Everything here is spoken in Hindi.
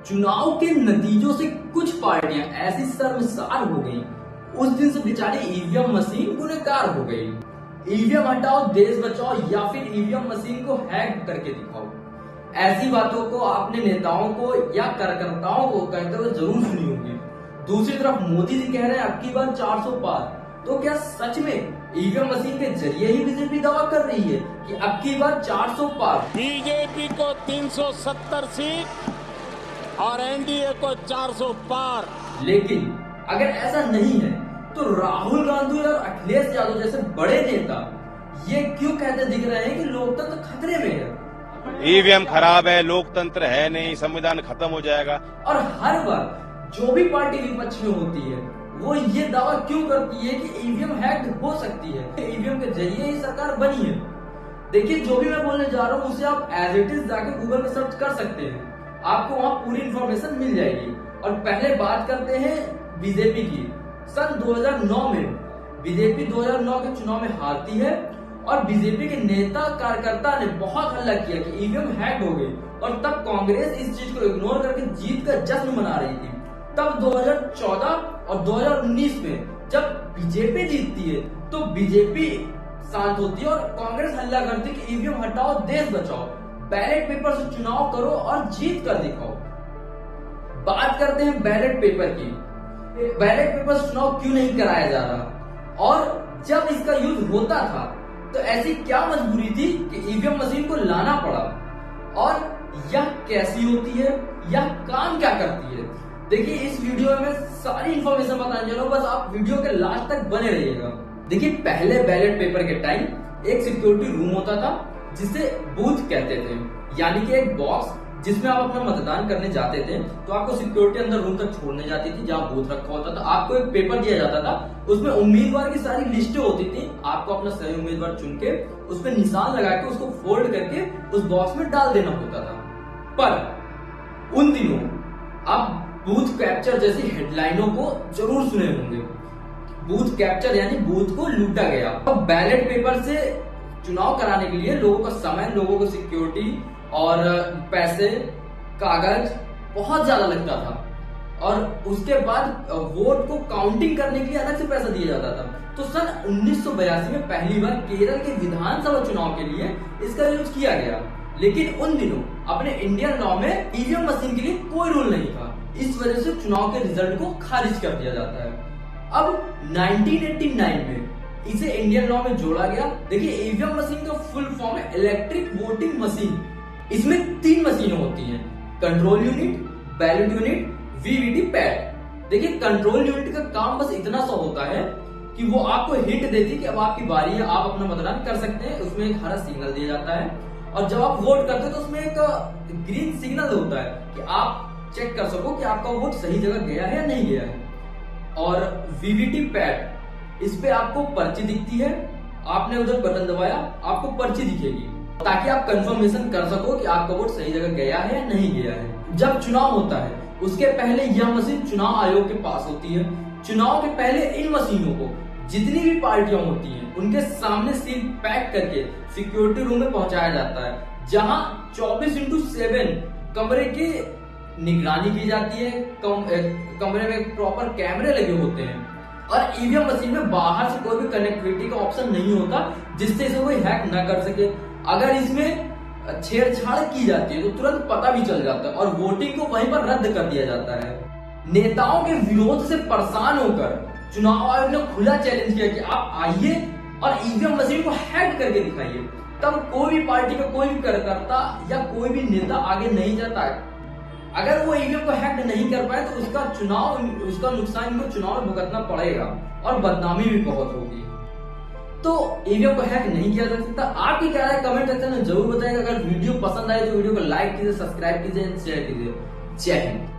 चुनाव के नतीजों से कुछ पार्टियां ऐसी शर्मसार हो गई, उस दिन से बेचारी ईवीएम मशीन गुनहगार हो गई। ईवीएम हटाओ देश बचाओ या फिर ईवीएम मशीन को हैक करके दिखाओ, ऐसी बातों को आपने नेताओं को या कार्यकर्ताओं को कहते हुए जरूर सुनी होगी। दूसरी तरफ मोदी जी कह रहे हैं अब की बार 400 पार। तो क्या सच में ईवीएम मशीन के जरिए ही बीजेपी दावा कर रही है कि अब की बार 400 पार? बीजेपी को 370 सीट और एनडीए को 400 पार। लेकिन अगर ऐसा नहीं है तो राहुल गांधी और अखिलेश यादव जैसे बड़े नेता ये क्यों कहते दिख रहे हैं कि लोकतंत्र खतरे में है? ईवीएम खराब है, लोकतंत्र है नहीं, संविधान खत्म हो जाएगा। और हर बार जो भी पार्टी विपक्ष में होती है वो ये दावा क्यों करती है कि ईवीएम हैक हो सकती है, ईवीएम के जरिए ही सरकार बनी है। देखिए, जो भी मैं बोलने जा रहा हूँ उसे आप एज इट इज जाके गूगल में सर्च कर सकते हैं, आपको वहाँ पूरी इंफॉर्मेशन मिल जाएगी। और पहले बात करते हैं बीजेपी की। सन 2009 में बीजेपी 2009 के चुनाव में हारती है और बीजेपी के नेता कार्यकर्ता ने बहुत हल्ला किया कि ईवीएम हैक हो गई, और तब कांग्रेस इस चीज को इग्नोर करके जीत का जश्न मना रही थी। तब 2014 और 2019 में जब बीजेपी जीतती है तो बीजेपी शांत होती है और कांग्रेस हल्ला करती है कि ईवीएम हटाओ देश बचाओ, बैलेट पेपर से चुनाव करो और जीत कर दिखाओ। बात करते हैं बैलेट पेपर की। बैलेट पेपर से चुनाव क्यों नहीं कराया जा रहा, और जब इसका यूज होता था तो ऐसी क्या मजबूरी थी कि ईवीएम मशीन को लाना पड़ा, और यह कैसी होती है, यह काम क्या करती है? देखिए, इस वीडियो में सारी इंफॉर्मेशन बताने जा रहा हूं, बस आप वीडियो के लास्ट तक बने रहिएगा। देखिए, पहले बैलेट पेपर के टाइम एक सिक्योरिटी रूम होता था जिसे बूथ कहते थे, यानी कि एक बॉक्स जिसमें आप अपना मतदान करने जाते थे तो आपको सिक्योरिटी अंदर रूम तक छोड़ने जाती थी जहां बूथ रखा होता था। आपको एक पेपर दिया जाता था, उसमें उम्मीदवार की सारी लिस्टें होती थी, आपको अपना सही उम्मीदवार चुन के उस पर निशान लगा के उसको फोल्ड करके उस बॉक्स में डाल देना होता था। पर उन दिनों आप बूथ कैप्चर जैसी हेडलाइनों को जरूर सुने होंगे। बूथ कैप्चर यानी बूथ को लूटा गया। अब बैलेट पेपर से चुनाव कराने के लिए लोगों का समय, लोगों को सिक्योरिटी और पैसे, कागज बहुत ज्यादा लगता था, और उसके बाद वोट को काउंटिंग करने के लिए अलग से पैसा दिया जाता था। तो सन 1982 में पहली बार केरल के विधानसभा चुनाव के लिए इसका यूज किया गया। लेकिन उन दिनों अपने इंडियन लॉ में ईवीएम मशीन के लिए कोई रूल नहीं था, इस वजह से चुनाव के रिजल्ट को खारिज कर दिया जाता है। अब 1989 में इसे इंडियन लॉ में जोड़ा गया। देखिए, ईवीएम मशीन का फुल फॉर्म है इलेक्ट्रिक वोटिंग मशीन। इसमें 3 मशीनें होती हैं, control unit, ballot unit, VVT pad. देखिए, कंट्रोल यूनिट का काम बस इतना सा होता है कि वो आपको हिंट देती है कि अब आपकी बारी है, आप अपना मतदान कर सकते हैं। उसमें एक हरा सिग्नल दिया जाता है, और जब आप वोट करते हैं तो उसमें एक ग्रीन सिग्नल होता है कि आप चेक कर सको कि आपका वोट सही जगह गया है या नहीं गया है। और वीवीटी पैड, इस पे आपको पर्ची दिखती है, आपने उधर बटन दबाया, आपको पर्ची दिखेगी ताकि आप कंफर्मेशन कर सको कि आपका वोट सही जगह गया है या नहीं गया है। जब चुनाव होता है उसके पहले यह मशीन चुनाव आयोग के पास होती है। चुनाव के पहले इन मशीनों को जितनी भी पार्टियां होती हैं उनके सामने सील पैक करके सिक्योरिटी रूम में पहुंचाया जाता है, जहां 24x7 कमरे की निगरानी की जाती है। कमरे में प्रॉपर कैमरे लगे होते हैं, और ईवीएम मशीन में बाहर से कोई भी कनेक्टिविटी का ऑप्शन नहीं होता जिससे इसे कोई हैक ना कर सके। अगर इसमें छेड़छाड़ की जाती है तो तुरंत पता भी चल जाता है, और वोटिंग को वहीं पर रद्द कर दिया जाता है। नेताओं के विरोध से परेशान होकर चुनाव आयोग ने खुला चैलेंज किया कि आप आइए और ईवीएम मशीन को हैक करके दिखाइए। तब कोई भी पार्टी का कोई भी कार्यकर्ता या कोई भी नेता आगे नहीं जाता है। अगर वो ईवीएम को हैक नहीं कर पाए तो उसका नुकसान इनको चुनाव में भुगतना पड़ेगा, और बदनामी भी बहुत होगी। तो ईवीएम को हैक नहीं किया जा सकता। आपकी क्या राय कमेंट सेक्शन में जरूर बताइएगा। अगर वीडियो पसंद आए तो वीडियो को लाइक कीजिए, सब्सक्राइब कीजिए, शेयर कीजिए। जय हिंद।